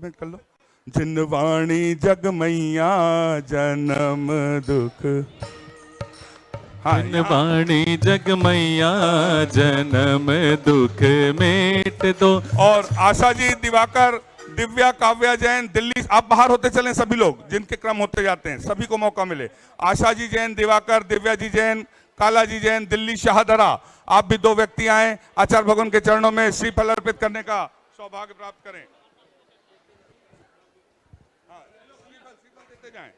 में कर लो। जिनवाणी जग मैया जन्म दुख, जिनवाणी जग मैया जन्म दुख मेट दो। और आशा जी, दिवाकर, दिव्या, काव्या जैन, दिल्ली। आप बाहर होते चलें, सभी लोग जिनके क्रम होते जाते हैं सभी को मौका मिले। आशा जी जैन, दिवाकर, दिव्या जी जैन, काला जी जैन, दिल्ली, शाहदरा। आप भी 2 व्यक्ति आए, आचार्य भगवान के चरणों में श्रीफल अर्पित करने का सौभाग्य प्राप्त करें। देते जाएं।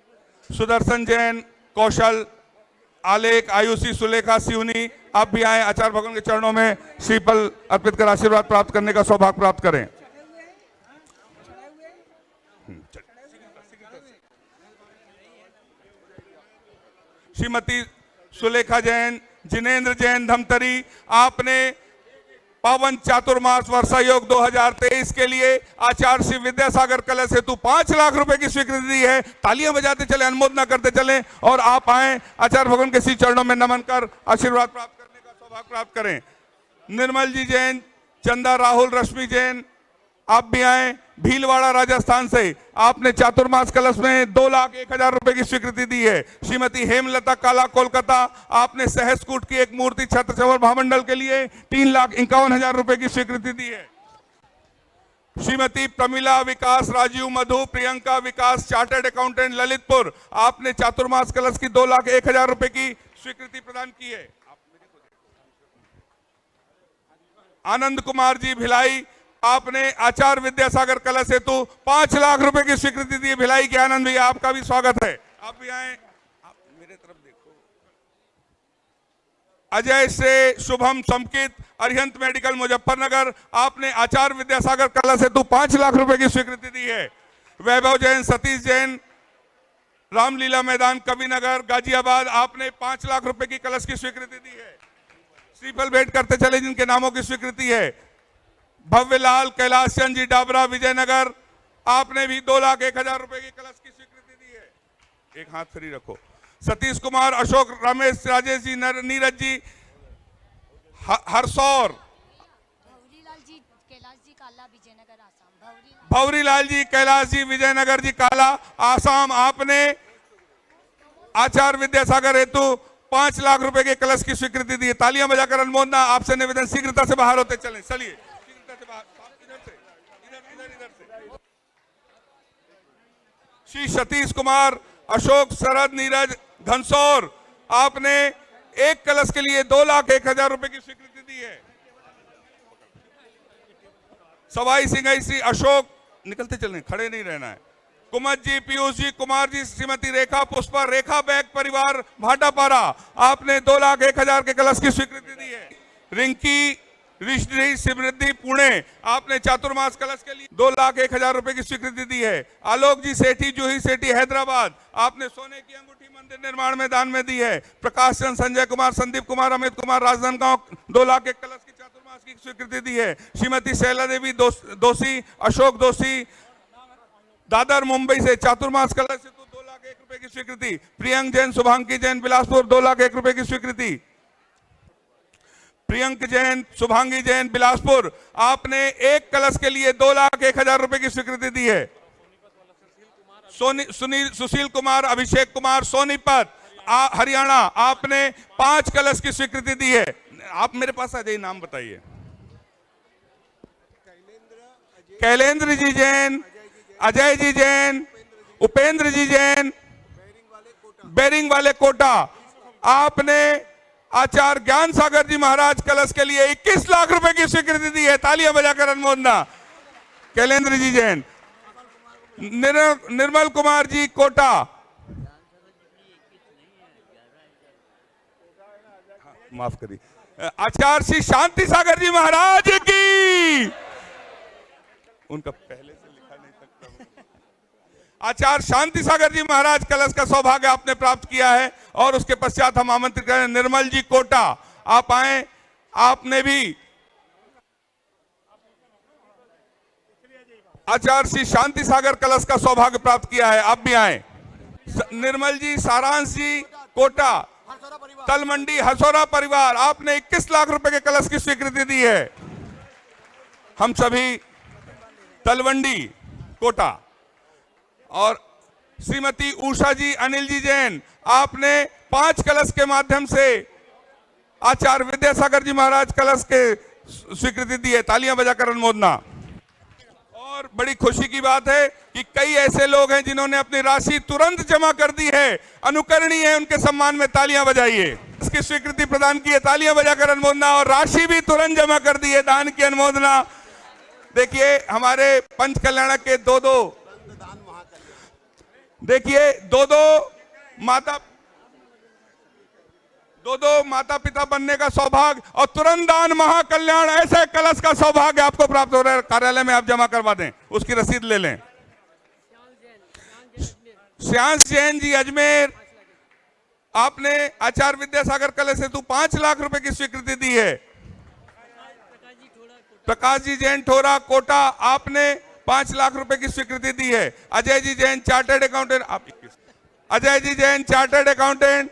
सुदर्शन जैन, कौशल, आलेख, आयुषी, सुलेखा, सिवनी, आप भी आए, आचार्य भगवान के चरणों में श्रीफल अर्पित कर आशीर्वाद प्राप्त करने का सौभाग्य प्राप्त करें। श्रीमती सुलेखा जैन, जिनेंद्र जैन, धमतरी, आपने पावन चातुर्मास वर्षा योग 2023 के लिए आचार्य श्री विद्यासागर कलश हेतु 5 लाख रुपए की स्वीकृति दी है। तालियां बजाते चले, अनुमोदना करते चले और आप आए, आचार्य भगवान के श्री चरणों में नमन कर आशीर्वाद प्राप्त करने का सौभाग्य प्राप्त करें। निर्मल जी जैन, चंदा, राहुल, रश्मि जैन, आप भी आए, भीलवाड़ा राजस्थान से। आपने चातुर्मास कलश में 2,01,000 रुपए की स्वीकृति दी है। श्रीमती हेमलता काला, कोलकाता, आपने सहस्कूट की एक मूर्ति छत्र चंवर महामंडल के लिए 3,51,000 रुपए की स्वीकृति दी है। श्रीमती प्रमिला विकास, राजीव, मधु, प्रियंका विकास, चार्टर्ड अकाउंटेंट, ललितपुर, आपने चातुर्मास कलश की 2,01,000 रुपए की स्वीकृति प्रदान की है। आनंद कुमार जी, भिलाई, आपने आचार्य विद्यासागर कलश हेतु 5 लाख रुपए की स्वीकृति दी है। भिलाई के आनंद भैया, आपका भी स्वागत है, आप भी आए, आप मेरे तरफ देखो। अजय से शुभम समकित, अरिहंत मेडिकल, मुजफ्फरनगर, आपने आचार्य विद्यासागर कलश हेतु 5 लाख रुपए की स्वीकृति दी है। वैभव जैन, सतीश जैन, रामलीला मैदान, कविनगर, गाजियाबाद, आपने 5 लाख रुपए की कलश की स्वीकृति दी है। श्रीफल भेंट करते चले जिनके नामों की स्वीकृति है। भव्यलाल, कैलाश चंद जी, डाबरा, विजयनगर, आपने भी 2,01,000 रुपए की कलश की स्वीकृति दी है। एक हाथ फ्री रखो। सतीश कुमार, अशोक, रमेश, राजेश जी, नीरज जी, हरसौर, भौरीलाल जी, कैलाश जी, काला, विजयनगर, आसाम। भौरीलाल जी, कैलाश जी, विजयनगर जी, काला, आसाम, आपने आचार्य विद्यासागर हेतु 5 लाख रुपए के कलश की स्वीकृति दी है। तालियां बजाकर अनुमोदना। आपसे निवेदन, शीघ्रता से बाहर होते चलें। चलिए, श्री सतीश कुमार, अशोक, शरद, नीरज, घनसौर, आपने एक कलश के लिए 2,01,000 रुपए की स्वीकृति दी है। सवाई सिंह श्री अशोक, निकलते चलने, खड़े नहीं रहना है। कुमत जी, पीयूष जी, कुमार जी, श्रीमती रेखा, पुष्पा, रेखा बैग परिवार, भाटापारा, आपने 2,01,000 के कलश की स्वीकृति दी है। रिंकी, ऋषि, समृद्धि, पुणे, आपने चातुर्मास कलश के लिए 2,01,000 रुपए की स्वीकृति दी है। आलोक जी सेठी, जूही सेठी, हैदराबाद, आपने सोने की अंगूठी मंदिर निर्माण में दान में दी है। प्रकाश चंद, संजय कुमार, संदीप कुमार, अमित कुमार, राजनांदगांव, 2 लाख के कलश की चातुर्मास की स्वीकृति दी है। श्रीमती शैला देवी दोषी, अशोक दोषी, दादर, मुंबई से चातुर्मास कलश से 2,01,000 रुपए की स्वीकृति। प्रियंक जैन, शुभांगी जैन, बिलासपुर, 2,01,000 रुपए की स्वीकृति। प्रियंक जैन, शुभांगी जैन, बिलासपुर, आपने एक कलश के लिए 2,01,000 रुपए की स्वीकृति दी है। सुशील कुमार, अभिषेक कुमार, सोनीपत, हरियाणा, आपने 5 कलश की स्वीकृति दी है। आप मेरे पास आ जाइए, नाम बताइए। कैलेंद्र जी जैन, अजय जी जैन, उपेंद्र जी जैन, बेरिंग वाले कोटा, आपने आचार्य ज्ञान सागर जी महाराज कलश के लिए 21 लाख रुपए की स्वीकृति दी है। तालियां बजाकर अनुमोदना। कैलेंद्र जी जैन, निर्मल कुमार जी, कोटा, माफ करिए, आचार्य श्री शांति सागर जी महाराज की, उनका पहले से लिखा नहीं सकता। आचार्य शांति सागर जी महाराज कलश का सौभाग्य आपने प्राप्त किया है और उसके पश्चात हम आमंत्रित करें निर्मल जी, कोटा, आप आए, आपने भी आचार्य श्री शांति सागर कलश का सौभाग्य प्राप्त किया है, आप भी आए। निर्मल जी, सारांश जी, कोटा, तलमंडी, हसौरा परिवार, आपने 21 लाख रुपए के कलश की स्वीकृति दी है। हम सभी तलवंडी, कोटा। और श्रीमती उषा जी अनिल जी जैन, आपने 5 कलश के माध्यम से आचार्य विद्यासागर जी महाराज कलश के स्वीकृति दी है। तालियां बजाकर अनुमोदना। और बड़ी खुशी की बात है कि कई ऐसे लोग हैं जिन्होंने अपनी राशि तुरंत जमा कर दी है। अनुकरणीय है, उनके सम्मान में तालियां बजाइए। इसकी स्वीकृति प्रदान की है, तालियां बजाकर अनुमोदना। और राशि भी तुरंत जमा कर दी है, दान की अनुमोदना। देखिए हमारे पंच कल्याणक के दो माता पिता बनने का सौभाग्य और तुरंत दान महाकल्याण, ऐसे कलश का सौभाग्य आपको प्राप्त हो रहा है। कार्यालय में आप जमा करवा दें, उसकी रसीद ले लें। श्यांश जैन जी अजमेर, आपने आचार्य विद्यासागर कलश हेतु 5 लाख रुपए की स्वीकृति दी है। प्रकाश जी जैन ठोरा कोटा, आपने 5 लाख रुपए की स्वीकृति दी है। Ajay ji Jain chartered accountant, Ajay ji Jain chartered accountant,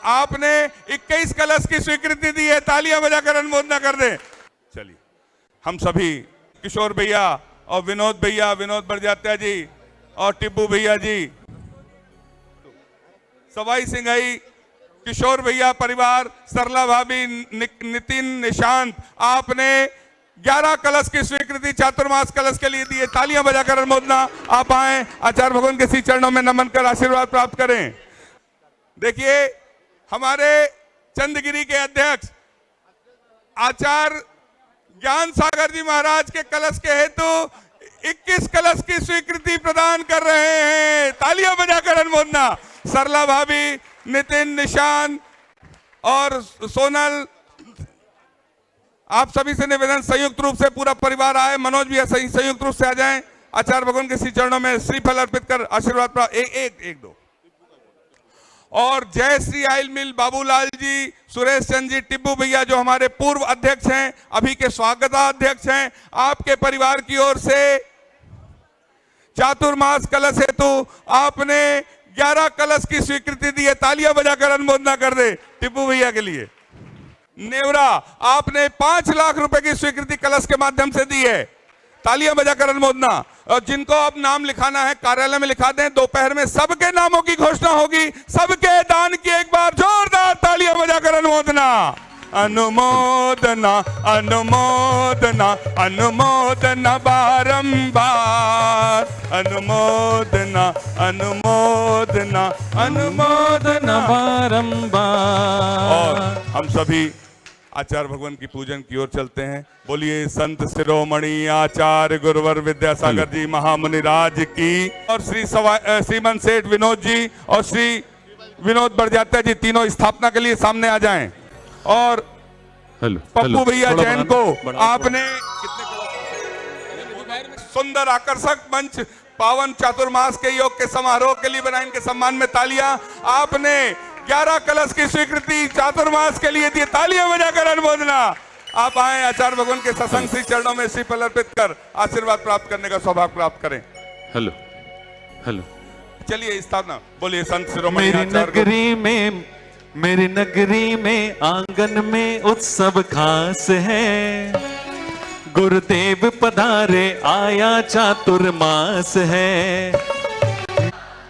आपने 21 कलश की स्वीकृति दी है। तालियां बजाकर अनुमोदना कर दें। चलिए हम सभी किशोर भैया और विनोद भैया, विनोद बरजात्या जी और टिब्बू भैया जी, सवाई सिंघई, किशोर भैया परिवार, सरला भाभी, नितिन, निशांत, आपने 11 कलश की स्वीकृति चातुर्मास कलश के लिए दी है। तालियां बजाकर अनुमोदना। आप आए, आचार्य भगवान के श्री चरणों में नमन कर आशीर्वाद प्राप्त करें। देखिए हमारे चंदगिरी के अध्यक्ष आचार्य ज्ञान सागर जी महाराज के कलश के हेतु 21 कलश की स्वीकृति प्रदान कर रहे हैं। तालियां बजाकर अनुमोदना। सरला भाभी, नितिन, निशान और सोनल, आप सभी से निवेदन संयुक्त रूप से पूरा परिवार आए। मनोज भी संयुक्त रूप से आ जाएं। आचार्य भगवान के श्री चरणों में श्रीफल अर्पित कर आशीर्वाद प्राप्त। एक दो। और जय श्री आयल मिल बाबूलाल जी, सुरेश चंद जी, टिब्बू भैया जो हमारे पूर्व अध्यक्ष हैं, अभी के स्वागताध्यक्ष हैं, आपके परिवार की ओर से चातुर्मास कलश हेतु आपने 11 कलश की स्वीकृति दी है। तालियां बजाकर अनुमोदना कर दे टिब्बू भैया के लिए। नेवरा, आपने 5 लाख रुपए की स्वीकृति कलश के माध्यम से दी है। तालियां बजाकर अनुमोदना। और जिनको अब नाम लिखाना है कार्यालय में लिखा दें। दोपहर में सबके नामों की घोषणा होगी। सबके दान की एक बार जोरदार तालियां बजाकर अनुमोदना। अनुमोदना अनुमोदना अनुमोदना बारंबार, अनुमोदना अनुमोदना अनुमोदना बारंबार। और हम सभी आचार्य भगवान की पूजन की ओर चलते हैं। बोलिए संत शिरोमणि आचार्य गुरुवर विद्यासागर जी महामुनि राज की। और श्रीमन सेठ विनोद जी और श्री विनोद बरजात्या जी तीनों स्थापना के लिए सामने आ जाएं। और पप्पू भैया जैन को आपने सुंदर आकर्षक मंच पावन चातुर्मास के योग के समारोह के लिए बनाए। इनके सम्मान में तालियां। आपने 11 कलश की स्वीकृति चातुर्मास के लिए दी। तालियां बजाकर अनुमोदना। आप आए, आचार्य भगवान के सत्संग श्री चरणों में श्रीफल अर्पित कर आशीर्वाद प्राप्त करने का सौभाग्य प्राप्त करें। Hello hello. चलिए स्थापना। बोलिए संत शिरोमणि मेरी नगरी में आंगन में उत्सव खास है। गुरुदेव पधारे आया चातुर्मास है।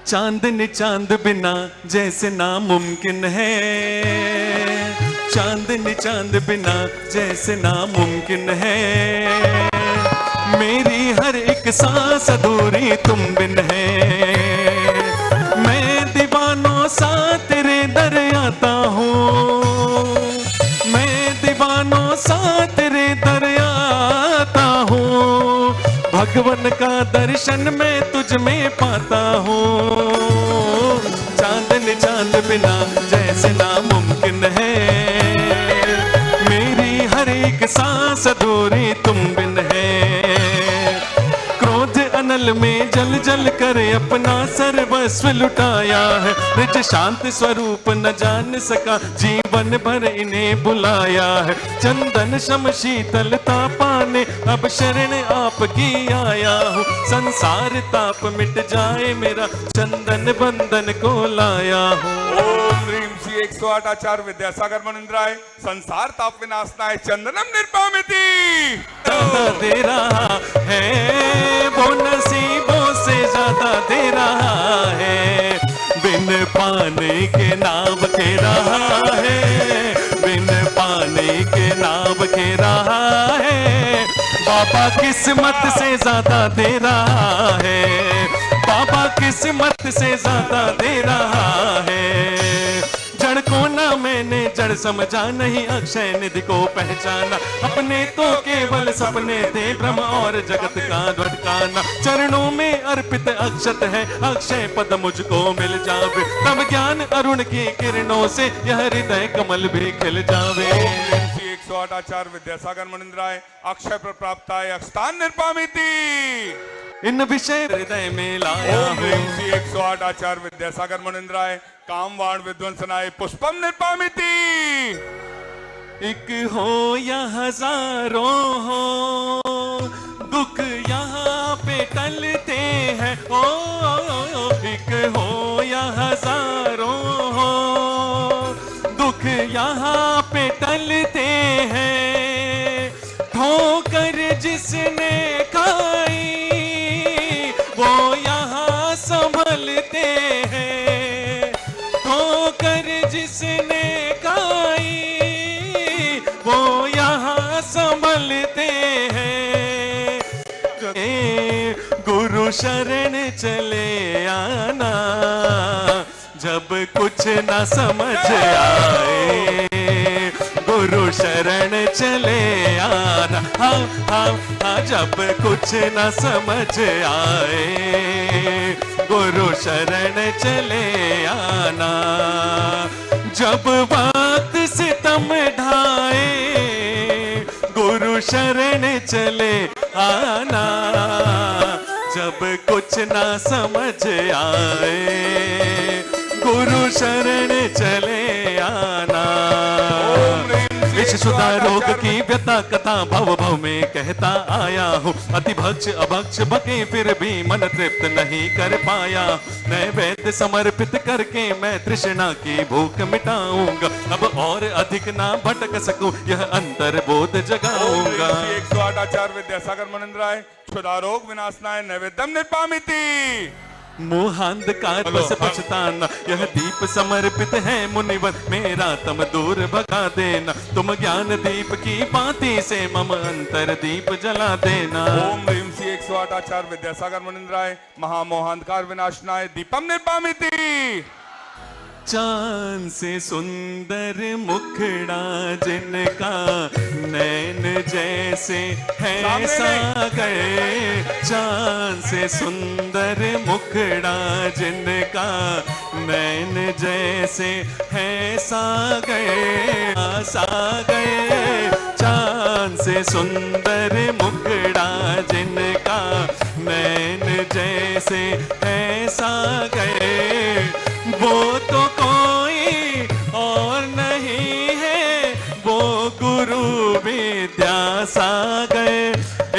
चांदनी चांद बिना जैसे नामुमकिन है। चांदनी चांद बिना जैसे नामुमकिन है। मेरी हर एक सांस अधूरी तुम बिन है। मैं दीवानों सा तेरे दर आता हूँ। मैं दीवानों सा तेरे दर आता हूँ। भगवन का दर्शन मैं तुझ में पाता हूँ। चांदनी चांद बिना जैसे नामुमकिन है। मेरी हर एक सांस अधूरी तुम बिन है। क्रोध अनल में जल जल कर अपना सर्वस्व लुटाया है। निज शांत स्वरूप न जान सका जीवन भर इन्हें बुलाया है। चंदन शम शीतलता पाने अब शरण आपकी आया हूँ। संसार ताप मिट जाए मेरा चंदन बंधन को लाया हूँ। ओम ह्रीं श्री 108 आचार्य विद्यासागर मुनिंद्राय संसार ताप विनाशनाय चंदनम निर्पामिति ज्यादा दे रहा है वो नसीबों से ज्यादा दे रहा है बिन पानी के नाव के रहा है बिन पानी के नाव के रहा है बाबा किस्मत से ज्यादा दे रहा है बाबा किस्मत से ज्यादा दे रहा है जड़ को ना मैंने जड़ समझा नहीं अक्षय निधि को पहचाना अपने तो केवल सपने थे ब्रह्म और जगत का ध्वटकाना चरणों में अर्पित अक्षत है अक्षय पद मुझको मिल जावे तब ज्ञान अरुण की किरणों से यह हृदय कमल भी खिल जावे 108 आचार्य विद्यासागर मुनिंद्राय अक्षय प्राप्ताय अक्षतान निर्पामिति इन विषय हृदय में लाया ओम ह्रीं श्री 108 आचार्य विद्यासागर मुनिंद्राय कामवाण विध्वंसनाय पुष्पम निर्पामिति एक हो या हजारों हो दुख यहाँ पे टलते हैं ओ एक हो या हजारों हो दुख यहाँ पे टलते हैं ठोकर जिसने खाई वो यहाँ संभलते हैं ठोकर जिसने खाई वो यहाँ संभलते हैं गुरु शरण चले आना जब कुछ न समझ आए गुरु शरण चले आना हाँ हाँ हाँ जब कुछ न समझ आए गुरु शरण चले आना जब बात सितम ढाए गुरु शरण चले आना जब कुछ ना समझ आए गुरु शरण चले आना विष सुधा रोग की व्यथा कथा भव भव में कहता आया हूँ अति भक्ष अभक्ष बके फिर भी मन तृप्त नहीं कर पाया नैवेद्य समर्पित करके मैं तृष्णा की भूख मिटाऊंगा अब और अधिक ना भटक सकूं यह अंतर बोध जगाऊंगा 108 आचार्य विद्यासागर मुनिंद्राय क्षुधारोग विनाशनाय नैवेद्यम निर्पामिति मोहांधकार बस पछताना यह दीप समर्पित है मुनिवर मेरा तम दूर भगा देना तुम ज्ञान दीप की बाती से मम अंतर दीप जला देना ओम ह्रीं श्री 108 आचार्य विद्यासागर मुनिंद्राय महामोहांधकार विनाशनाय दीपम निर्पामिति चांद से सुंदर मुखड़ा जिनका नैन जैसे है सागर चांद से सुंदर मुखड़ा जिनका नैन जैसे है सागर सागर चांद से सुंदर मुखड़ा जिनका नैन जैसे है सागर वो तो कोई और नहीं है वो गुरु विद्यासागर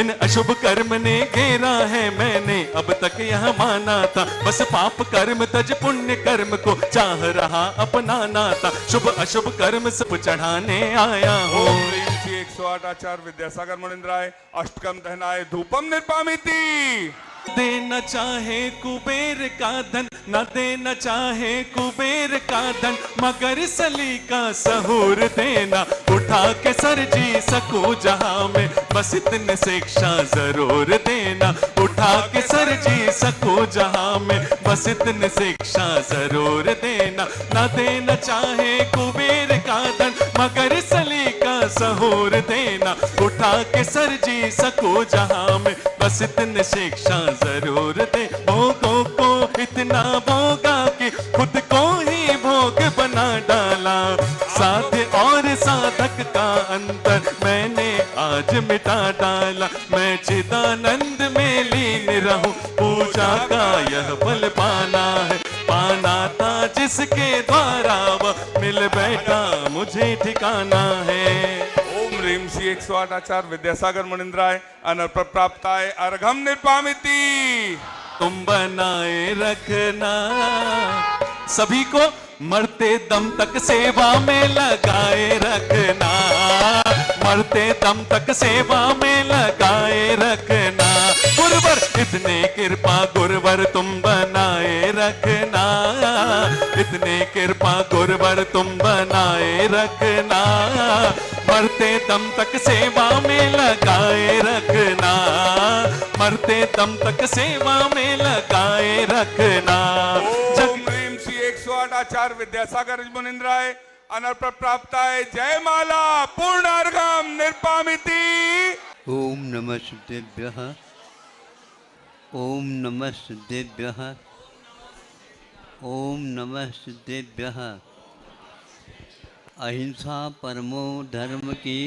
इन अशुभ कर्म ने घेरा है मैंने अब तक यह माना था बस पाप कर्म तज पुण्य कर्म को चाह रहा अपनाना था शुभ अशुभ कर्म सब चढ़ाने आया हूँ ओम ह्रीं श्री 108 आचार्य विद्यासागर मुनिंद्राय अष्टकम दहनाय धूपम निर्पामिति देना चाहे कुबेर का धन न देना चाहे कुबेर का धन मगर सलीका सहूर देना उठा के सर जी सकूं जहां में बस इतनी शिक्षा जरूर देना उठा के सर जी सकूं जहां में बस इतनी शिक्षा जरूर देना न देना चाहे कुबेर का धन मगर सलीका सहूर देना उठा के सर जी सकूं जहां में बस इतनी शिक्षा जरूर दे भोगों को इतना भोगा कि खुद को ही भोग बना डाला साध्य और साधक का अंतर मैंने आज मिटा डाला मैं चिदानंद में लीन रहूं पूजा का यह फल पाना है पाना था जिसके द्वारा वह मिल बैठा मुझे ठिकाना है ओम ह्रीं श्री 108 आचार्य विद्यासागर मुनिंद्राय अनर्प प्राप्ताय अर्घम निर्पामिति तुम बनाए रखना सभी को मरते दम तक सेवा में लगाए रखना, मरते दम तक सेवा में लगाए रखना। गुरुवर इतने कृपा गुरुवर तुम बनाए रखना, इतने कृपा गुरुवर तुम बनाए रखना। मरते दम तक सेवा में लगाए रखना, मरते दम तक सेवा में लगाए रखना। ओम ह्रीम श्री 108 आचार्य विद्यासागर मुनिंद्राय अनर्पण प्राप्ताय जय माला पूर्णार्घम निर्पामिति। ओम नमः सिद्धेभ्यः, ओम नमः सिद्धेभ्यः, ओम नमः सिद्धेभ्यः। अहिंसा परमो धर्म की,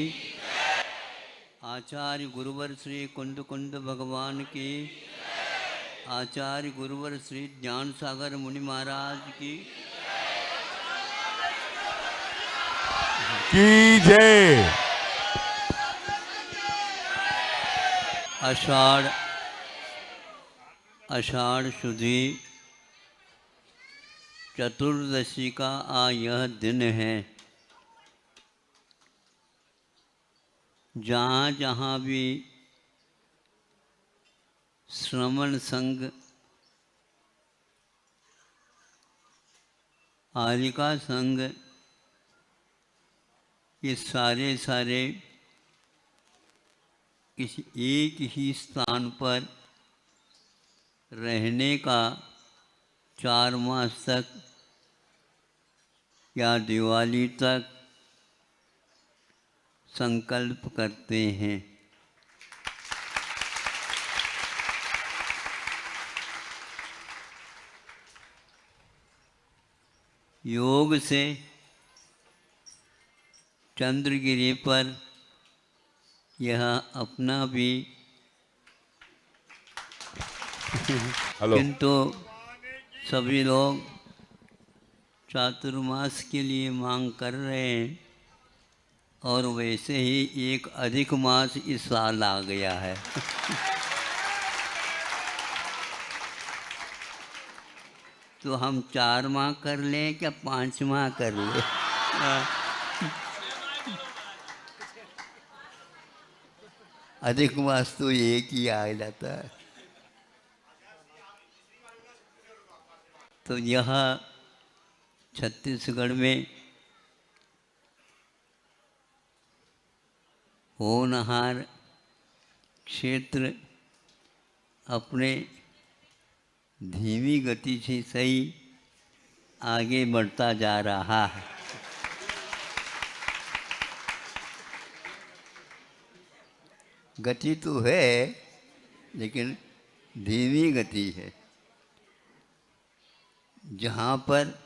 आचार्य गुरुवर श्री कुंद कुंद भगवान की, आचार्य गुरुवर श्री ज्ञान सागर मुनि महाराज की जय। आषाढ़ शुद्धि चतुर्दशी का यह दिन है। जहाँ जहाँ भी श्रमण संघ, आलिका संघ, ये सारे इस एक ही स्थान पर रहने का 4 मास तक या दिवाली तक संकल्प करते हैं। योग से चंद्रगिरी पर यह अपना भी किंतु सभी लोग चातुर्मास के लिए मांग कर रहे हैं और वैसे ही एक अधिक मास इस साल आ गया है। तो हम 4 माह कर लें क्या 5 माह कर लें? अधिक मास तो एक ही आ जाता है। तो यह छत्तीसगढ़ में होनहार क्षेत्र अपने धीमी गति से सही आगे बढ़ता जा रहा है। गति तो है लेकिन धीमी गति है। जहाँ पर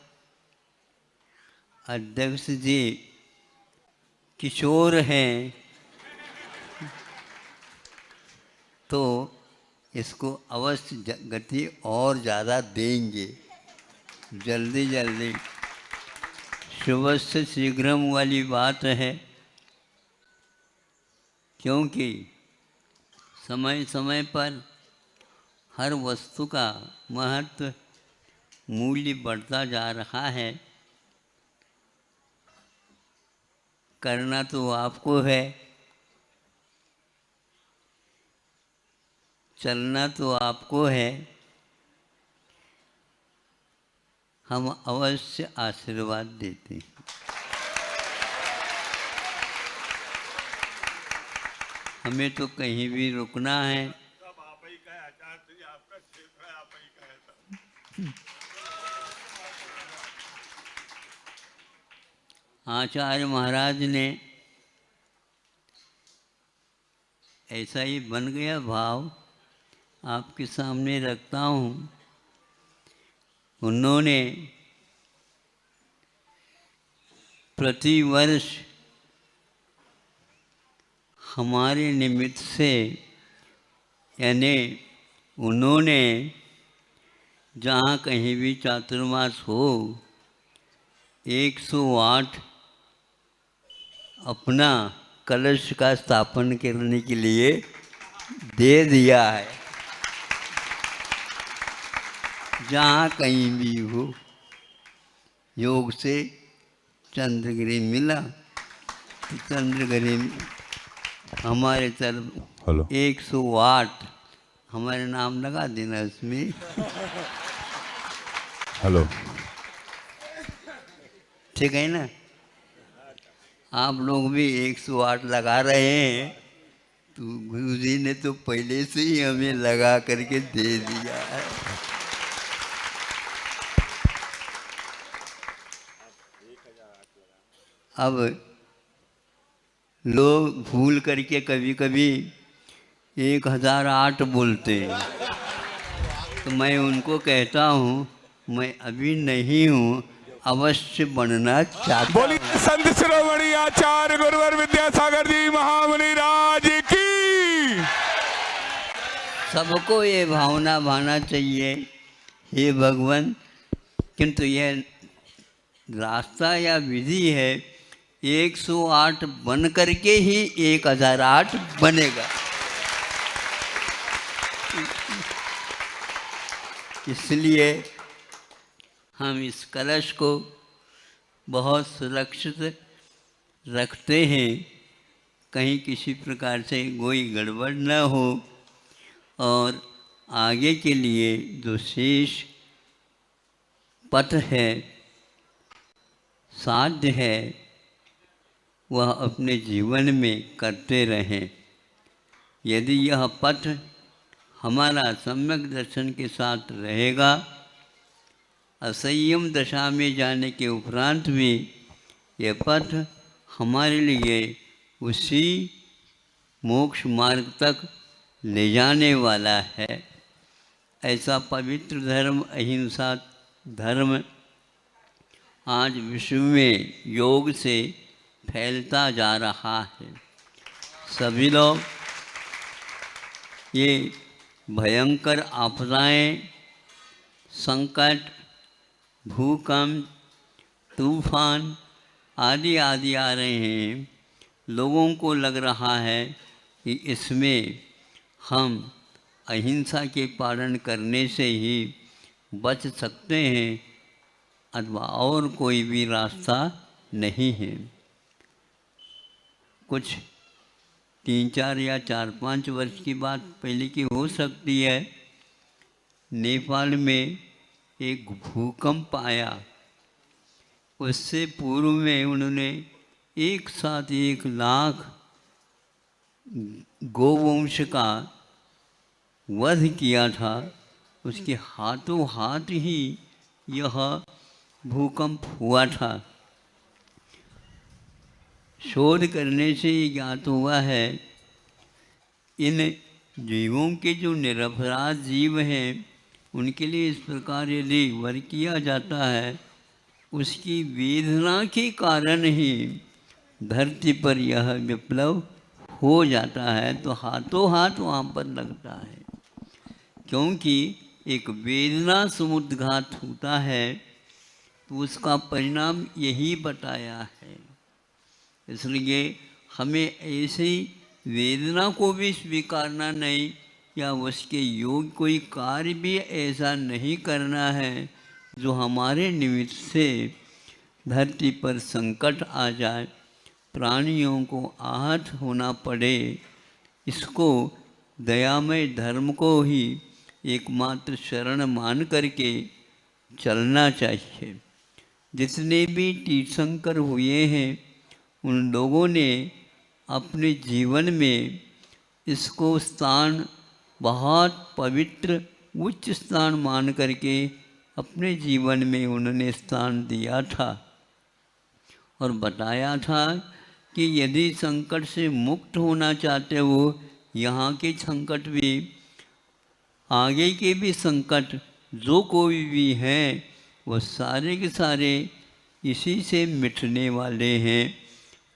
अध्यक्ष जी किशोर हैं तो इसको अवश्य गति और ज़्यादा देंगे। जल्दी जल्दी शुभस्य शीघ्रम वाली बात है, क्योंकि समय समय पर हर वस्तु का महत्व मूल्य बढ़ता जा रहा है। करना तो आपको है, चलना तो आपको है। हम अवश्य आशीर्वाद देते हैं। हमें तो कहीं भी रुकना है। आचार्य महाराज ने ऐसा ही बन गया भाव आपके सामने रखता हूँ। उन्होंने प्रतिवर्ष हमारे निमित्त से, यानी उन्होंने जहाँ कहीं भी चातुर्मास हो 108 अपना कलश का स्थापन करने के लिए दे दिया है। जहाँ कहीं भी हो योग से चंद्रगिरी मिला, तो चंद्रगिरी हमारे तरफ हेलो 108 हमारे नाम लगा देना उसमें। हेलो ठीक है ना? आप लोग भी 108 लगा रहे हैं, तो गुरु जी ने तो पहले से ही हमें लगा करके दे दिया है। अब लोग भूल करके कभी कभी 1008 बोलते हैं, तो मैं उनको कहता हूँ मैं अभी नहीं हूँ, अवश्य बनना चाहता हूँ। बोलिए संत शिरोमणि आचार्य गुरुवर विद्यासागर जी महामुनि राज की। सबको ये भावना भाना चाहिए, हे भगवान, किंतु यह रास्ता या विधि है, 108 बन करके ही 1008 बनेगा। इसलिए हम इस कलश को बहुत सुरक्षित रखते हैं, कहीं किसी प्रकार से कोई गड़बड़ न हो, और आगे के लिए जो शेष पथ है, साध्य है, वह अपने जीवन में करते रहें। यदि यह पथ हमारा सम्यक दर्शन के साथ रहेगा, असंयम दशा में जाने के उपरांत भी यह पथ हमारे लिए उसी मोक्ष मार्ग तक ले जाने वाला है। ऐसा पवित्र धर्म, अहिंसा धर्म आज विश्व में योग से फैलता जा रहा है। सभी लोग ये भयंकर आपदाएं, संकट, भूकंप, तूफान आदि आदि आ रहे हैं, लोगों को लग रहा है कि इसमें हम अहिंसा के पालन करने से ही बच सकते हैं, अथवा और कोई भी रास्ता नहीं है। कुछ 3-4 या 4-5 वर्ष की बात पहले की हो सकती है, नेपाल में एक भूकंप आया। उससे पूर्व में उन्होंने एक साथ 1 लाख गोवंश का वध किया था। उसके हाथों हाथ ही यह भूकंप हुआ था। शोध करने से ज्ञात हुआ है, इन जीवों के जो निरपराध जीव हैं, उनके लिए इस प्रकार यदि वर किया जाता है, उसकी वेदना के कारण ही धरती पर यह विप्लव हो जाता है। तो हाथों हाथ वहाँ पर लगता है, क्योंकि एक वेदना समुद्घात होता है, तो उसका परिणाम यही बताया है। इसलिए हमें ऐसी वेदना को भी स्वीकारना नहीं, या उसके योग कोई कार्य भी ऐसा नहीं करना है जो हमारे निमित्त से धरती पर संकट आ जाए, प्राणियों को आहत होना पड़े। इसको दयामय धर्म को ही एकमात्र शरण मान करके चलना चाहिए। जितने भी तीर्थंकर हुए हैं, उन लोगों ने अपने जीवन में इसको स्थान बहुत पवित्र उच्च स्थान मान करके अपने जीवन में उन्होंने स्थान दिया था, और बताया था कि यदि संकट से मुक्त होना चाहते हो, यहाँ के संकट भी, आगे के भी संकट जो कोई भी हैं, वो सारे के सारे इसी से मिटने वाले हैं।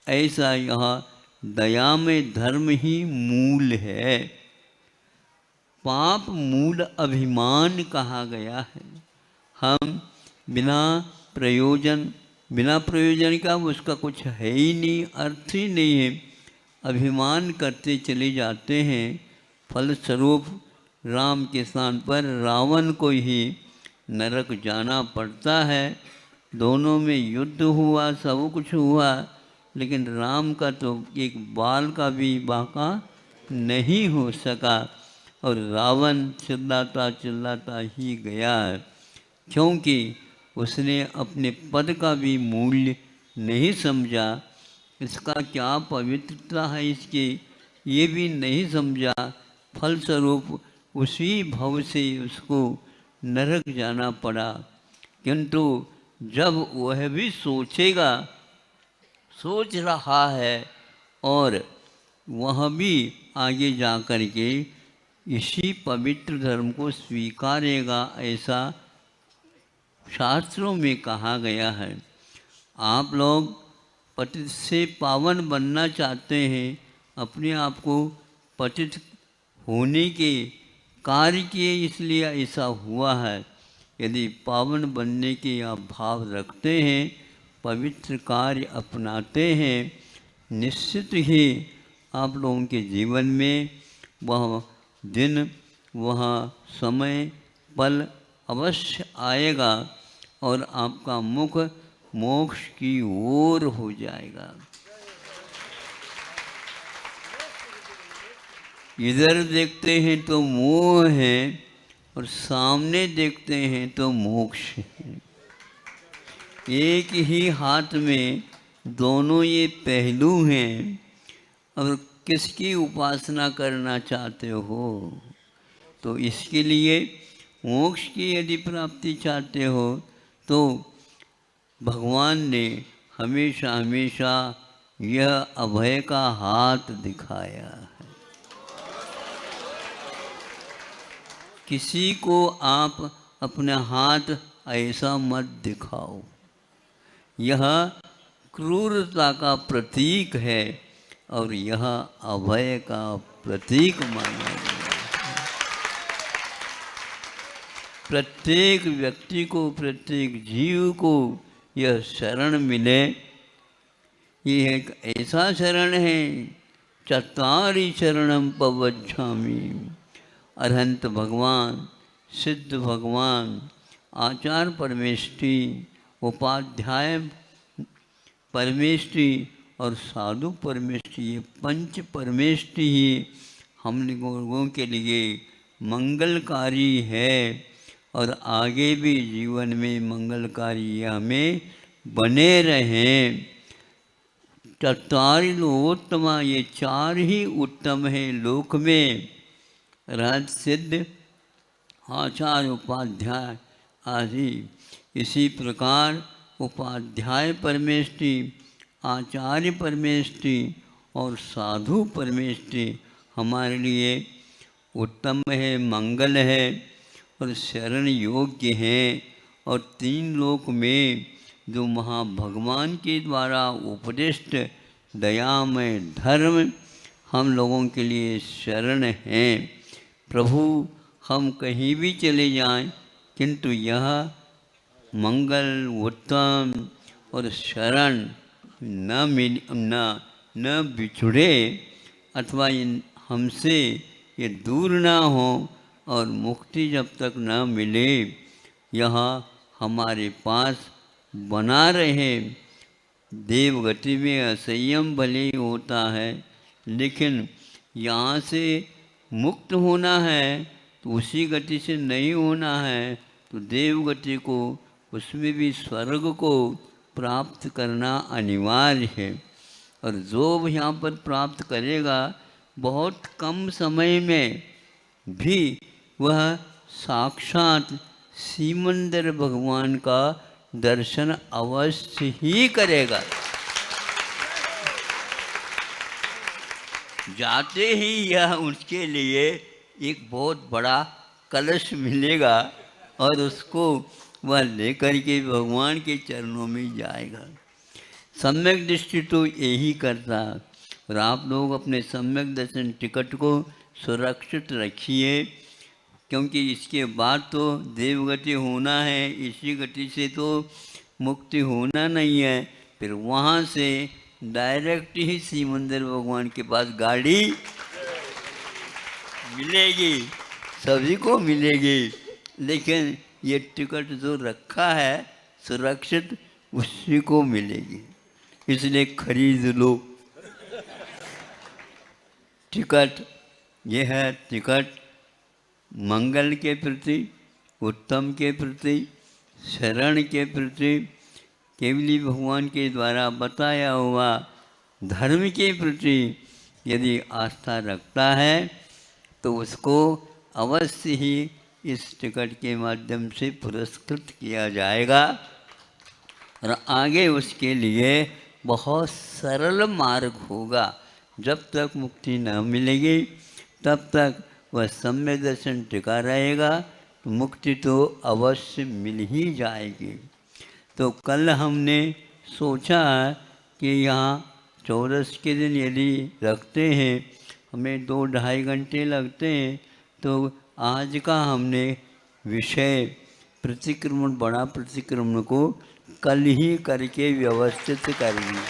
ऐसा यह दयामय धर्म ही मूल है। पाप मूल अभिमान कहा गया है। हम बिना प्रयोजन का उसका कुछ है ही नहीं, अर्थ ही नहीं है, अभिमान करते चले जाते हैं। फलस्वरूप राम के स्थान पर रावण को ही नरक जाना पड़ता है। दोनों में युद्ध हुआ, सब कुछ हुआ, लेकिन राम का तो एक बाल का भी बाका नहीं हो सका और रावण चिल्लाता चिल्लाता ही गया, क्योंकि उसने अपने पद का भी मूल्य नहीं समझा। इसका क्या पवित्रता है इसकी ये भी नहीं समझा। फलस्वरूप उसी भव से उसको नरक जाना पड़ा। किंतु जब वह भी सोचेगा, सोच रहा है और वह भी आगे जा कर के इसी पवित्र धर्म को स्वीकारेगा, ऐसा शास्त्रों में कहा गया है। आप लोग पतित से पावन बनना चाहते हैं, अपने आप को पतित होने के कार्य किए, इसलिए ऐसा हुआ है। यदि पावन बनने के आप भाव रखते हैं, पवित्र कार्य अपनाते हैं, निश्चित ही आप लोगों के जीवन में वह दिन, वह समय, पल अवश्य आएगा और आपका मुख मोक्ष की ओर हो जाएगा। इधर देखते हैं तो मोह है और सामने देखते हैं तो मोक्ष है। एक ही हाथ में दोनों ये पहलू हैं। और किसकी उपासना करना चाहते हो, तो इसके लिए मोक्ष की यदि प्राप्ति चाहते हो तो भगवान ने हमेशा हमेशा यह अभय का हाथ दिखाया है। किसी को आप अपने हाथ ऐसा मत दिखाओ, यह क्रूरता का प्रतीक है और यह अभय का प्रतीक माना गया है। प्रत्येक व्यक्ति को, प्रत्येक जीव को यह शरण मिले। ये एक ऐसा शरण है, चत्वारि शरणम पवज्झामि। अरहंत भगवान, सिद्ध भगवान, आचार्य परमेष्टि, उपाध्याय परमेष्टि और साधु परमेष्टि, ये पंच परमेष्टि ही हम लोगों के लिए मंगलकारी है और आगे भी जीवन में मंगलकारी हमें बने रहें। चत्वारि लोकोत्तमा, ये चार ही उत्तम है लोक में, राज, सिद्ध, आचार्य, उपाध्याय आदि। इसी प्रकार उपाध्याय परमेष्टि, आचार्य परमेष्टि और साधु परमेष्टि हमारे लिए उत्तम है, मंगल है और शरण योग्य है। और तीन लोक में जो महाभगवान के द्वारा उपदिष्ट दयामय धर्म हम लोगों के लिए शरण हैं। प्रभु, हम कहीं भी चले जाएं, किंतु यह मंगल, उत्तम और शरण न बिछुड़े अथवा हमसे ये दूर ना हो और मुक्ति जब तक न मिले, यह हमारे पास बना रहे। देवगति में असंयम भले ही होता है, लेकिन यहाँ से मुक्त होना है तो उसी गति से नहीं होना है, तो देवगति को, उसमें भी स्वर्ग को प्राप्त करना अनिवार्य है। और जो यहाँ पर प्राप्त करेगा, बहुत कम समय में भी वह साक्षात सीमंदर भगवान का दर्शन अवश्य ही करेगा। जाते ही यह उसके लिए एक बहुत बड़ा कलश मिलेगा और उसको वह लेकर के भगवान के चरणों में जाएगा। सम्यक दृष्टि तो यही करता। और आप लोग अपने सम्यक दर्शन टिकट को सुरक्षित रखिए, क्योंकि इसके बाद तो देवगति होना है, इसी गति से तो मुक्ति होना नहीं है। फिर वहाँ से डायरेक्ट ही सीमंदर भगवान के पास गाड़ी मिलेगी, सभी को मिलेगी। लेकिन ये टिकट जो रखा है सुरक्षित, उसी को मिलेगी, इसलिए खरीद लो। टिकट, यह है टिकट मंगल के प्रति, उत्तम के प्रति, शरण के प्रति, केवली भगवान के द्वारा बताया हुआ धर्म के प्रति यदि आस्था रखता है तो उसको अवश्य ही इस टिकट के माध्यम से पुरस्कृत किया जाएगा और आगे उसके लिए बहुत सरल मार्ग होगा। जब तक मुक्ति न मिलेगी तब तक वह सम्यक दर्शन टिका रहेगा, तो मुक्ति तो अवश्य मिल ही जाएगी। तो कल हमने सोचा कि यहाँ चौदस के दिन यदि रखते हैं हमें 2-2.5 घंटे लगते हैं, तो आज का हमने विषय प्रतिक्रमण, बड़ा प्रतिक्रमण को कल ही करके व्यवस्थित कर लिया।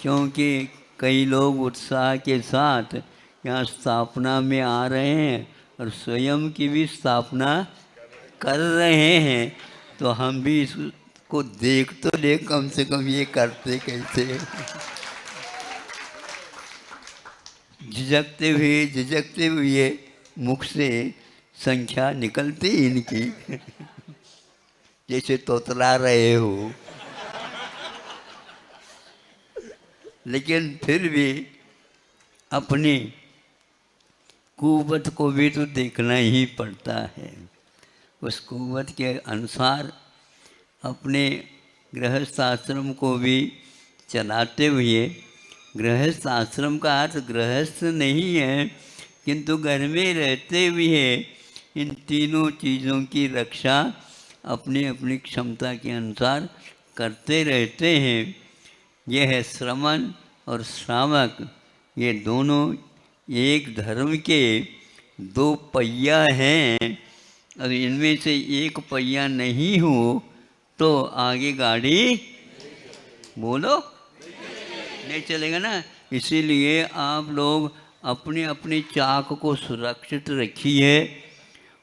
क्योंकि कई लोग उत्साह के साथ यहाँ स्थापना में आ रहे हैं और स्वयं की भी स्थापना कर रहे हैं, तो हम भी इसको देख तो ले कम से कम ये करते कैसे। झिझकते हुए मुख से संख्या निकलती इनकी जैसे तोतला रहे हो, लेकिन फिर भी अपनी कुवत को भी तो देखना ही पड़ता है। उस कुवत के अनुसार अपने गृहस्थ आश्रम को भी चलाते हुए, गृहस्थ आश्रम का अर्थ गृहस्थ नहीं है, किंतु घर में रहते हुए इन तीनों चीज़ों की रक्षा अपनी अपनी क्षमता के अनुसार करते रहते हैं। यह है श्रमण और श्रावक, ये दोनों एक धर्म के 2 पहिया हैं और इनमें से एक पहिया नहीं हो तो आगे गाड़ी बोलो नहीं चलेगा ना। इसीलिए आप लोग अपने अपने चाक को सुरक्षित रखिए,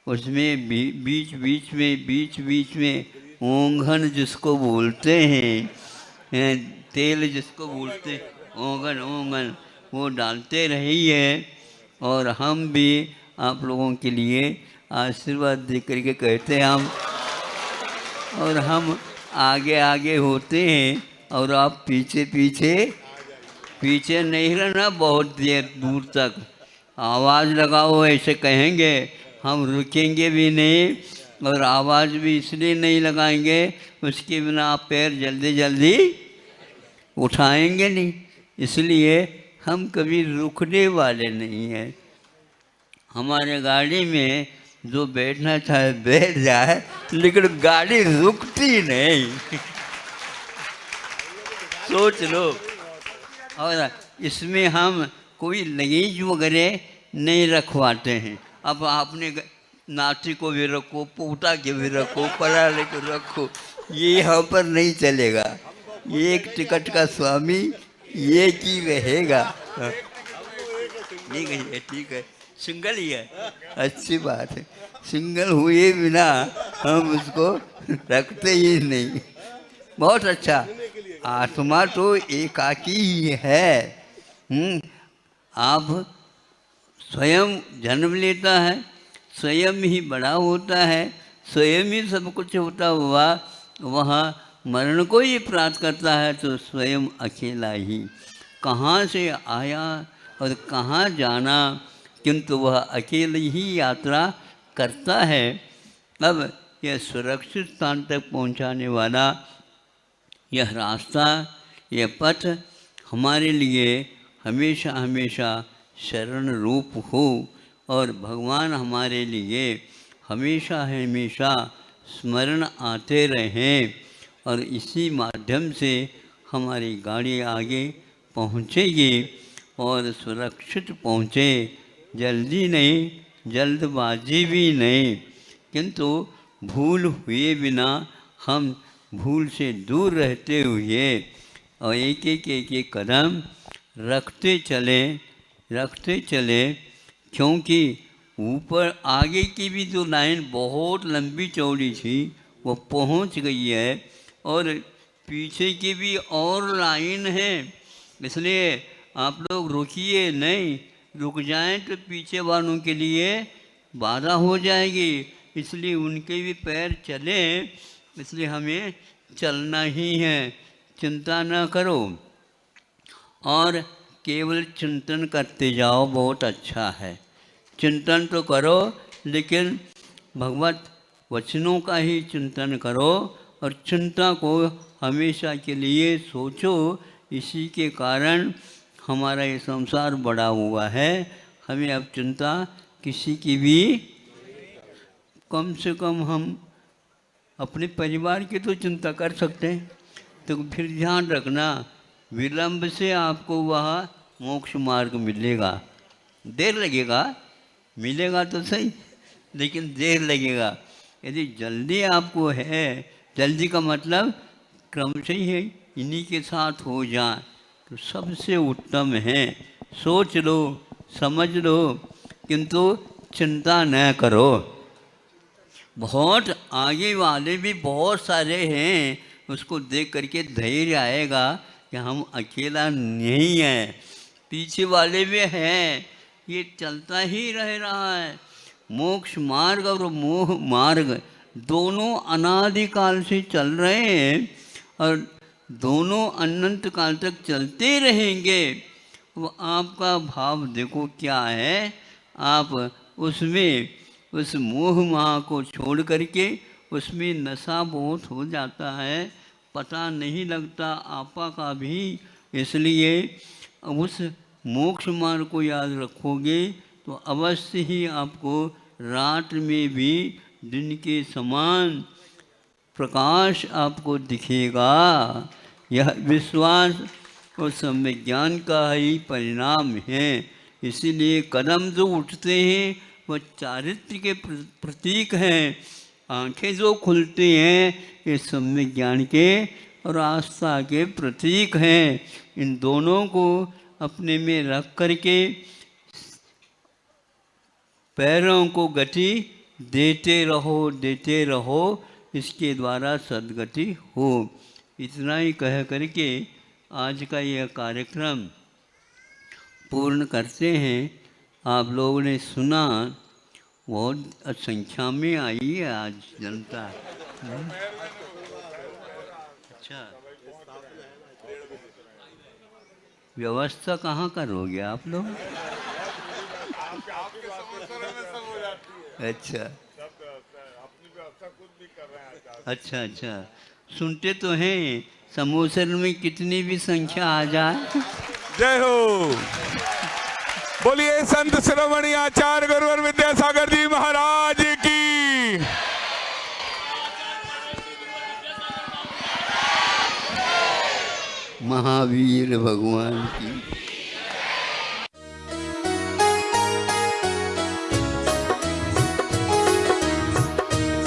उसमें बीच बीच में ओंघन जिसको बोलते हैं, तेल जिसको बोलते हैं ओंघन वो डालते रहिए। और हम भी आप लोगों के लिए आशीर्वाद दे करके कहते हैं और हम आगे होते हैं और आप पीछे नहीं रहना बहुत देर दूर तक। आवाज़ लगाओ ऐसे कहेंगे, हम रुकेंगे भी नहीं और आवाज़ भी इसलिए नहीं लगाएंगे, उसके बिना आप पैर जल्दी उठाएंगे नहीं, इसलिए हम कभी रुकने वाले नहीं हैं। हमारे गाड़ी में जो बैठना चाहे बैठ जाए, लेकिन गाड़ी रुकती नहीं सोच लो। और इसमें हम कोई लगेज वगैरह नहीं रखवाते हैं। अब आपने नाटी को भी रखो, पोटा के भी रखो, पराले को रखो, ये यहाँ पर नहीं चलेगा। एक टिकट का स्वामी एक ही रहेगा। ठीक है, सिंगल ही है, अच्छी बात है। सिंगल हुए बिना हम उसको रखते ही नहीं। बहुत अच्छा, आत्मा तो एकाकी ही है। आप स्वयं जन्म लेता है, स्वयं ही बड़ा होता है, स्वयं ही सब कुछ होता हुआ वहाँ मरण को ही प्राप्त करता है, तो स्वयं अकेला ही कहाँ से आया और कहाँ जाना, किंतु वह अकेले ही यात्रा करता है। अब यह सुरक्षित स्थान तक पहुँचाने वाला यह रास्ता, यह पथ हमारे लिए हमेशा शरण रूप हो और भगवान हमारे लिए हमेशा स्मरण आते रहें और इसी माध्यम से हमारी गाड़ी आगे पहुँचेगी और सुरक्षित पहुँचे। जल्दी नहीं, जल्दबाजी भी नहीं, किंतु भूल हुए बिना हम भूल से दूर रहते हुए और एक कदम रखते चले, क्योंकि ऊपर आगे की भी जो लाइन बहुत लंबी चौड़ी थी वो पहुंच गई है और पीछे की भी और लाइन है, इसलिए आप लोग रुकिए नहीं, रुक जाएं तो पीछे वालों के लिए बाधा हो जाएगी, इसलिए उनके भी पैर चले, इसलिए हमें चलना ही है, चिंता न करो और केवल चिंतन करते जाओ, बहुत अच्छा है। चिंतन तो करो लेकिन भगवत वचनों का ही चिंतन करो और चिंता को हमेशा के लिए सोचो, इसी के कारण हमारा ये संसार बड़ा हुआ है। हमें अब चिंता किसी की भी, कम से कम हम अपने परिवार की तो चिंता कर सकते हैं, तो फिर ध्यान रखना विलंब से आपको वह मोक्ष मार्ग मिलेगा, देर लगेगा, मिलेगा तो सही लेकिन देर लगेगा। यदि जल्दी आपको है, जल्दी का मतलब क्रम से ही है, इन्हीं के साथ हो जाए तो सबसे उत्तम है। सोच लो, समझ लो, किंतु चिंता न करो। बहुत आगे वाले भी बहुत सारे हैं, उसको देख करके धैर्य आएगा कि हम अकेला नहीं हैं, पीछे वाले भी हैं, ये चलता ही रह रहा है। मोक्ष मार्ग और मोह मार्ग दोनों अनादिकाल से चल रहे हैं और दोनों अनंत काल तक चलते रहेंगे। वो आपका भाव देखो क्या है, आप उसमें उस मोह माह को छोड़ करके उसमें नशा बहुत हो जाता है, पता नहीं लगता आपा का भी, इसलिए उस मोक्ष मार्ग को याद रखोगे तो अवश्य ही आपको रात में भी दिन के समान प्रकाश आपको दिखेगा। यह विश्वास और सम्यक ज्ञान का ही परिणाम है। इसीलिए कदम जो उठते हैं वह चारित्र के प्रतीक हैं, आंखें जो खुलते हैं ये सम्यक ज्ञान के और आस्था के प्रतीक हैं। इन दोनों को अपने में रख करके पैरों को गति देते रहो, इसके द्वारा सद्गति हो। इतना ही कह करके आज का यह कार्यक्रम पूर्ण करते हैं। आप लोगों ने सुना, बहुत संख्या में आई है आज जनता। अच्छा, व्यवस्था कहाँ करोगे आप लोग? अच्छा अच्छा अच्छा, सुनते तो हैं, समोसन में कितनी भी संख्या आ जाए। जय हो। बोलिए संत शिरोमणि आचार्य गुरुवर विद्यासागर जी महाराज की। महावीर भगवान की।